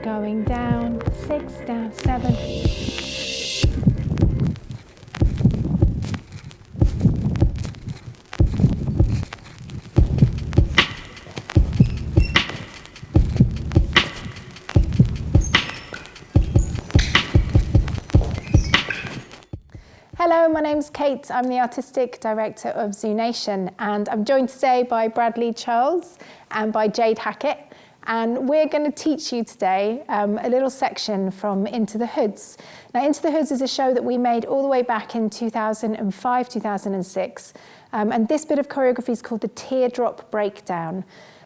going down, 6, down, 7. Hello, my name's Kate. I'm the Artistic Director of ZooNation, and I'm joined today by Bradley Charles and by Jade Hackett. And we're going to teach you today a little section from Into the Hoods. Now, Into the Hoods is a show that we made all the way back in 2005, 2006. And this bit of choreography is called the Teardrop Breakdown.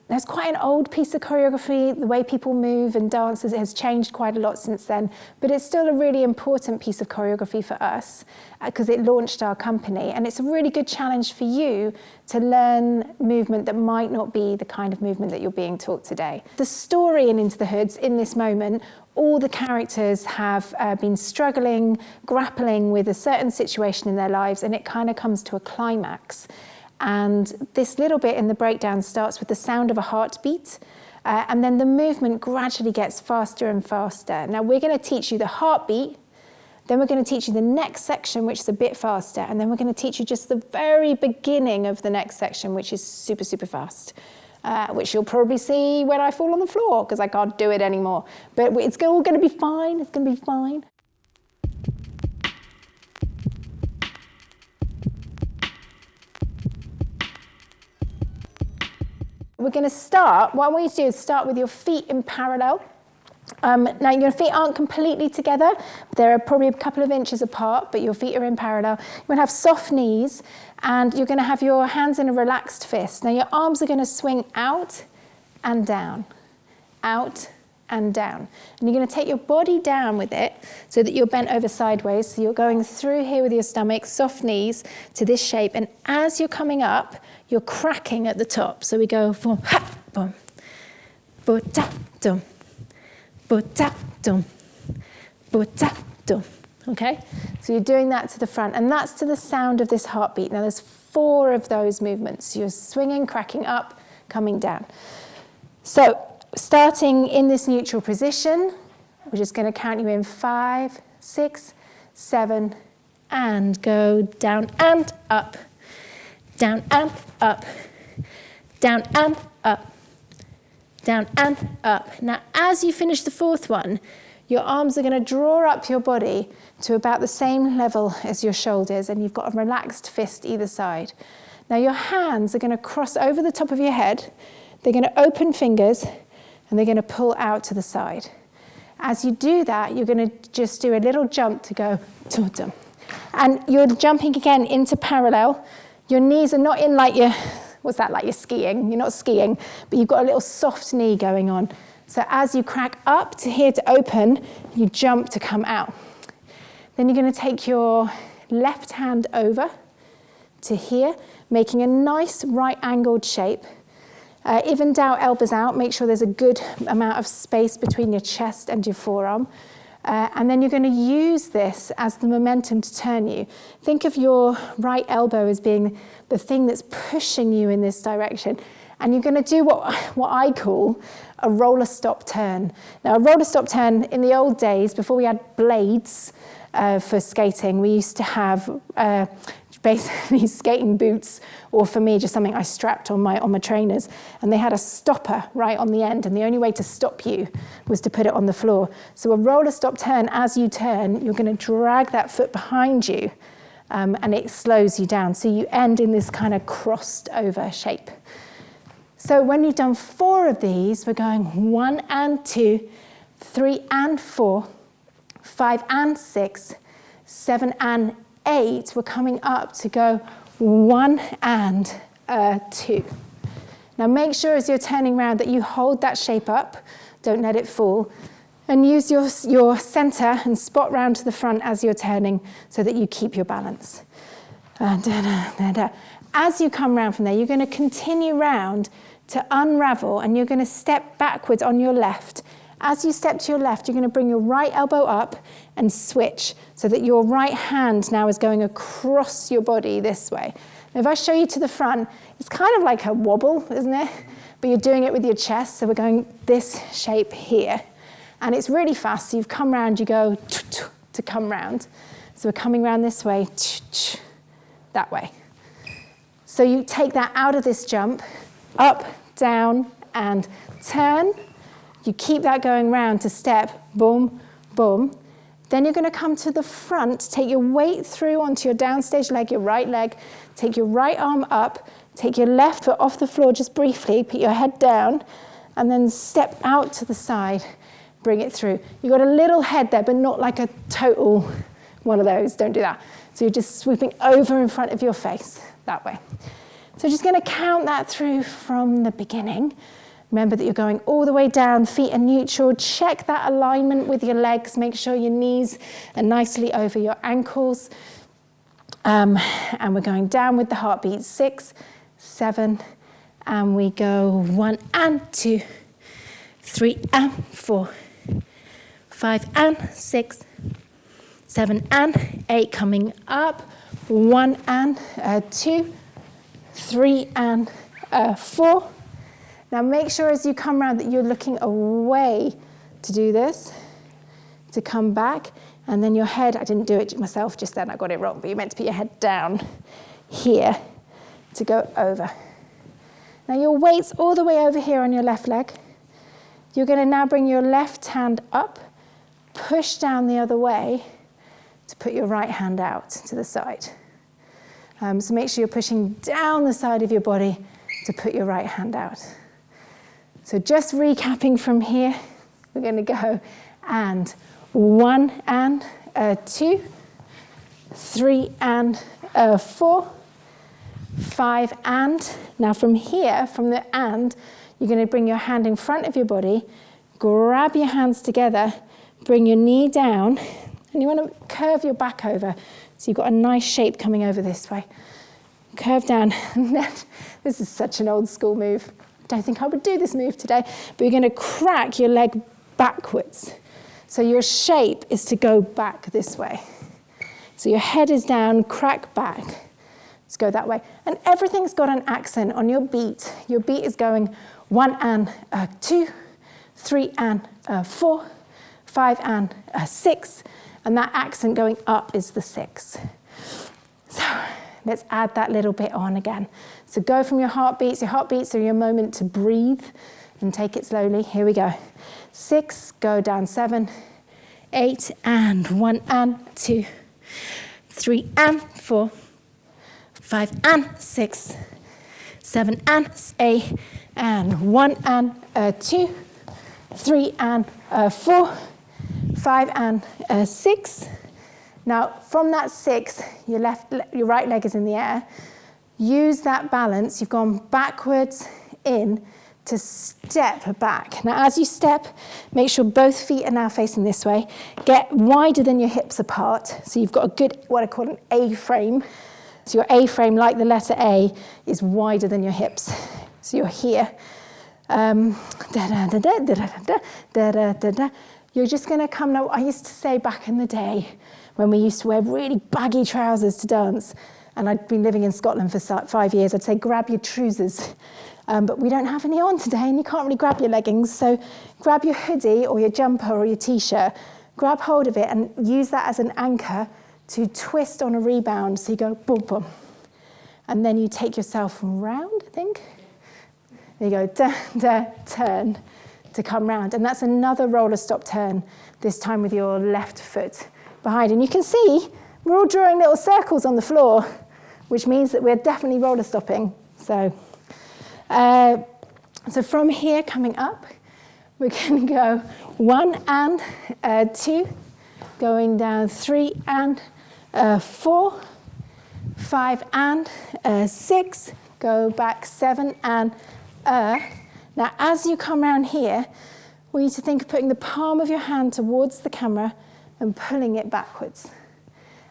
There's quite an old piece of choreography. The way people move and dance has changed quite a lot since then, but it's still a really important piece of choreography for us because it launched our company. And it's a really good challenge for you to learn movement that might not be the kind of movement that you're being taught today. The story in Into the Hoods, in this moment, all the characters have been struggling, grappling with a certain situation in their lives, and it kind of comes to a climax. And this little bit in the breakdown starts with the sound of a heartbeat, and then the movement gradually gets faster and faster. Now we're going to teach you the heartbeat, then we're going to teach you the next section, which is a bit faster, and then we're going to teach you just the very beginning of the next section, which is super, super fast, which you'll probably see when I fall on the floor, because I can't do it anymore. But it's all going to be fine, it's going to be fine. We're going to start, what I want you to do is start with your feet in parallel. Now your feet aren't completely together, they're probably a couple of inches apart, but your feet are in parallel. You're going to have soft knees, and you're going to have your hands in a relaxed fist. Now your arms are going to swing out and down, out and down. And you're going to take your body down with it so that you're bent over sideways. So you're going through here with your stomach, soft knees to this shape. And as you're coming up, you're cracking at the top. So we go from ha, boom, bo-ta, dum, bo-ta, dum, bo-ta, dum. Okay? So you're doing that to the front, and that's to the sound of this heartbeat. Now there's 4 of those movements. You're swinging, cracking up, coming down. So starting in this neutral position, we're just going to count you in 5, 6, 7, and go down and up. Down and up, down and up, down and up. Now, as you finish the 4th one, your arms are going to draw up your body to about the same level as your shoulders, and you've got a relaxed fist either side. Now, your hands are going to cross over the top of your head. They're going to open fingers, and they're going to pull out to the side. As you do that, you're going to just do a little jump to go, dum. And you're jumping again into parallel. Your knees are not in like you're, what's that, like you're skiing? You're not skiing, but you've got a little soft knee going on. So as you crack up to here to open, you jump to come out. Then you're going to take your left hand over to here, making a nice right angled shape. Evened out, elbows out, make sure there's a good amount of space between your chest and your forearm. And then you're going to use this as the momentum to turn you. Think of your right elbow as being the thing that's pushing you in this direction. And you're going to do what I call a roller stop turn. Now, a roller stop turn, in the old days, before we had blades for skating, we used to have basically skating boots, or for me, just something I strapped on my trainers, and they had a stopper right on the end, and the only way to stop you was to put it on the floor. So a roller stop turn, as you turn, you're going to drag that foot behind you, and it slows you down. So you end in this kind of crossed over shape. So when you've done 4 of these, we're going 1 and 2, 3 and 4, 5 and 6, 7 and 8, we're coming up to go 1 and 2. Now make sure as you're turning around that you hold that shape up, don't let it fall, and use your center and spot round to the front as you're turning so that you keep your balance. As you come round from there, you're going to continue round to unravel, and you're going to step backwards on your left. As you step to your left, you're going to bring your right elbow up and switch so that your right hand now is going across your body this way. Now, if I show you to the front, it's kind of like a wobble, isn't it? But you're doing it with your chest, so we're going this shape here. And it's really fast, so you've come round, you go to come round. So we're coming round this way, that way. So you take that out of this jump, up, down, and turn. You keep that going round to step, boom, boom. Then you're going to come to the front, take your weight through onto your downstage leg, your right leg, take your right arm up, take your left foot off the floor just briefly, put your head down, and then step out to the side, bring it through. You've got a little head there, but not like a total one of those, don't do that. So you're just sweeping over in front of your face, that way. So just going to count that through from the beginning. Remember that you're going all the way down, feet are neutral. Check that alignment with your legs. Make sure your knees are nicely over your ankles. And we're going down with the heartbeat. 6, 7, and we go 1 and 2, 3 and 4, 5 and 6, 7 and 8, coming up. 1 and 2, 3 and 4. Now make sure as you come around that you're looking away to do this, to come back, and then your head, I didn't do it myself just then, I got it wrong, but you're meant to put your head down here to go over. Now your weight's all the way over here on your left leg. You're going to now bring your left hand up, push down the other way to put your right hand out to the side. So make sure you're pushing down the side of your body to put your right hand out. So just recapping from here, we're going to go and 1 and 2, 3 and 4, 5 and. Now from here, from the and, you're going to bring your hand in front of your body, grab your hands together, bring your knee down, and you want to curve your back over. So you've got a nice shape coming over this way. Curve down, and then, this is such an old school move. Don't think I would do this move today, but you're going to crack your leg backwards. So your shape is to go back this way. So your head is down, crack back. Let's go that way. And everything's got an accent on your beat. Your beat is going 1 and 2, 3 and 4, 5 and 6, and that accent going up is the 6. So let's add that little bit on again. So go from your heartbeats. Your heartbeats are your moment to breathe and take it slowly. Here we go. 6, go down 7, 8, and 1 and 2, 3 and 4, 5 and 6, 7 and 8, and 1 and 2, 3 and 4, 5 and 6. Now from that 6, your right leg is in the air. Use that balance. You've gone backwards in to step back. Now as you step, make sure both feet are now facing this way. Get wider than your hips apart. So you've got a good, what I call an A-frame. So your A-frame, like the letter A, is wider than your hips. So you're here. You're just going to come now. I used to say back in the day when we used to wear really baggy trousers to dance, and I'd been living in Scotland for 5 years, I'd say grab your trousers. But we don't have any on today, and you can't really grab your leggings. So grab your hoodie or your jumper or your t-shirt, grab hold of it and use that as an anchor to twist on a rebound. So you go boom, boom. And then you take yourself round, I think. There you go, da, da, turn to come round. And that's another roller stop turn, this time with your left foot behind. And you can see we're all drawing little circles on the floor, which means that we're definitely roller stopping. So from here coming up, we're going to go 1 and 2, going down 3 and 4, 5 and 6, go back 7 and Now as you come around here, we need to think of putting the palm of your hand towards the camera and pulling it backwards.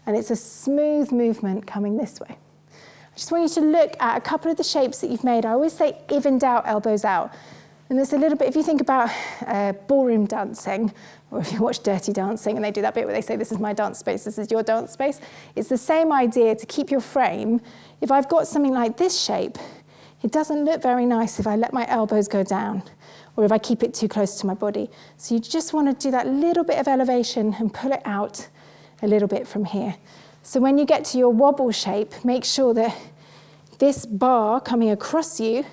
And it's a smooth movement coming this way. I just want you to look at a couple of the shapes that you've made. I always say if in doubt, elbows out. And there's a little bit, if you think about ballroom dancing, or if you watch Dirty Dancing and they do that bit where they say, this is my dance space, this is your dance space. It's the same idea to keep your frame. If I've got something like this shape, it doesn't look very nice if I let my elbows go down, or if I keep it too close to my body. So you just want to do that little bit of elevation and pull it out a little bit from here. So when you get to your wobble shape, make sure that this bar coming across you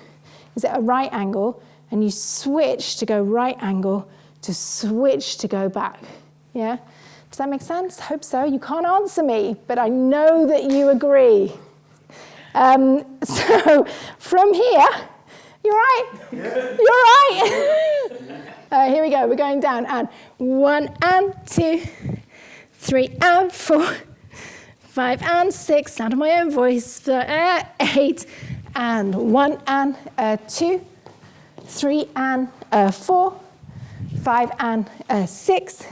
is at a right angle, and you switch to go right angle to switch to go back. Yeah? Does that make sense? Hope so. You can't answer me, but I know that you agree. So from here, you're right. Yeah. You're right. Here we go. We're going down. And 1 and 2, 3 and 4, 5 and 6. Sound of my own voice. 8 and 1 and 2, 3 and 4, 5 and 6,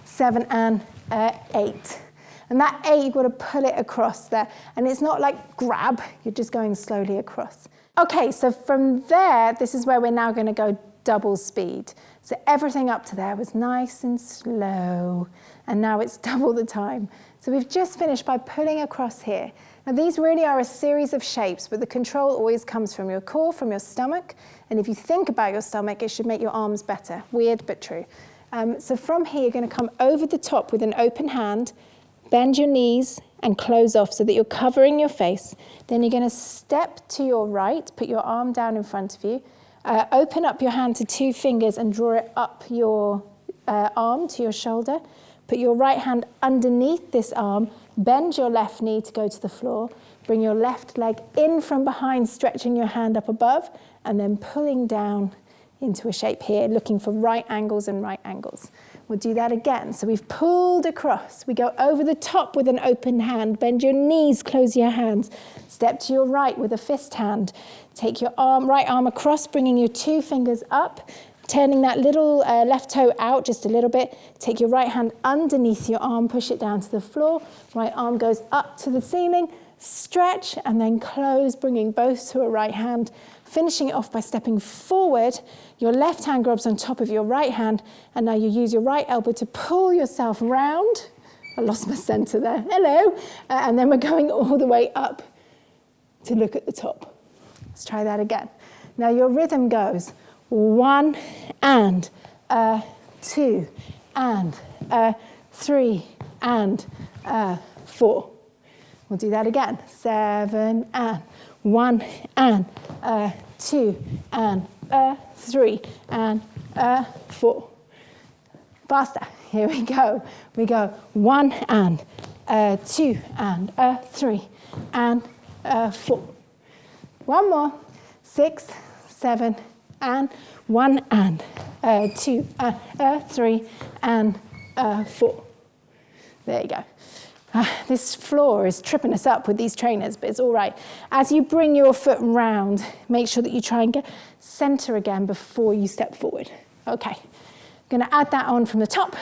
7 and 8. And that 8, you've got to pull it across there. And it's not like grab, you're just going slowly across. Okay, so from there, this is where we're now going to go double speed. So everything up to there was nice and slow, and now it's double the time. So we've just finished by pulling across here. Now these really are a series of shapes, but the control always comes from your core, from your stomach. And if you think about your stomach, it should make your arms better. Weird, but true. So from here, you're going to come over the top with an open hand, bend your knees and close off so that you're covering your face. Then you're going to step to your right, put your arm down in front of you, open up your hand to 2 fingers and draw it up your arm to your shoulder. Put your right hand underneath this arm, bend your left knee to go to the floor, bring your left leg in from behind, stretching your hand up above, and then pulling down into a shape here, looking for right angles and right angles. We'll do that again. So we've pulled across. We go over the top with an open hand. Bend your knees, close your hands. Step to your right with a fist hand. Take your right arm across, bringing your 2 fingers up, turning that little left toe out just a little bit. Take your right hand underneath your arm, push it down to the floor. Right arm goes up to the ceiling, stretch, and then close, bringing both to a right hand. Finishing it off by stepping forward, your left hand grabs on top of your right hand, and now you use your right elbow to pull yourself round. I lost my center there, hello. And then we're going all the way up to look at the top. Let's try that again. Now your rhythm goes 1 and 2 and 3 and 4. We'll do that again. 7 and 1 and 2 and 3 and 4. Faster. Here we go. We go 1 and 2 and 3 and 4. One more. 6, 7 and 1 and 2 and 3 and 4. There you go. This floor is tripping us up with these trainers, but it's all right. As you bring your foot round, make sure that you try and get center again before you step forward. Okay, I'm going to add that on from the top,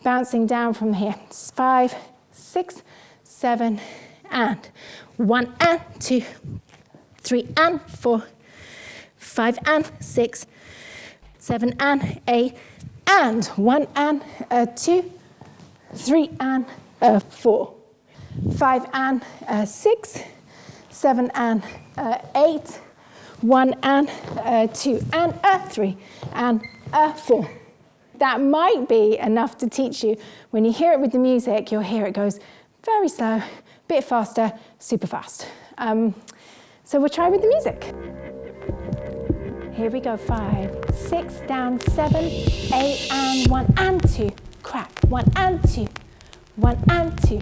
bouncing down from here. 5, 6, 7, and 1 and 2, 3 and 4, 5 and 6, 7 and 8, and 1 and 2, 3 and 4, 5 and 6, 7 and 8, 1 and 2 and 3 and 4. That might be enough to teach you. When you hear it with the music, you'll hear it goes very slow, bit faster, super fast. So we'll try with the music. Here we go, 5, 6, down, 7, 8, and 1 and 2, crack, 1 and 2, 1 and 2,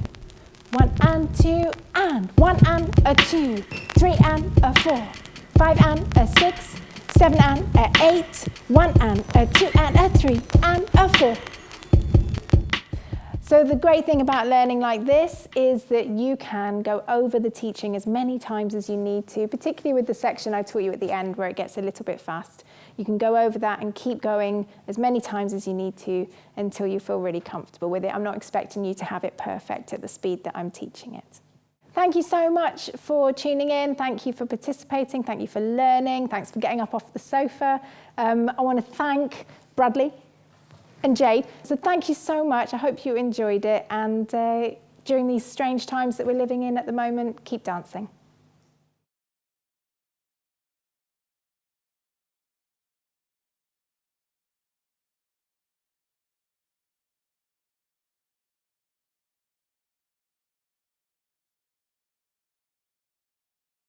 1 and 2, and 1 and a 2, 3 and a 4, 5 and a 6, 7 and a 8, 1 and a 2 and a 3 and a 4. So the great thing about learning like this is that you can go over the teaching as many times as you need to, particularly with the section I taught you at the end where it gets a little bit fast. You can go over that and keep going as many times as you need to until you feel really comfortable with it. I'm not expecting you to have it perfect at the speed that I'm teaching it. Thank you so much for tuning in. Thank you for participating. Thank you for learning. Thanks for getting up off the sofa. I want to thank Bradley and Jade. So thank you so much. I hope you enjoyed it. And during these strange times that we're living in at the moment, keep dancing.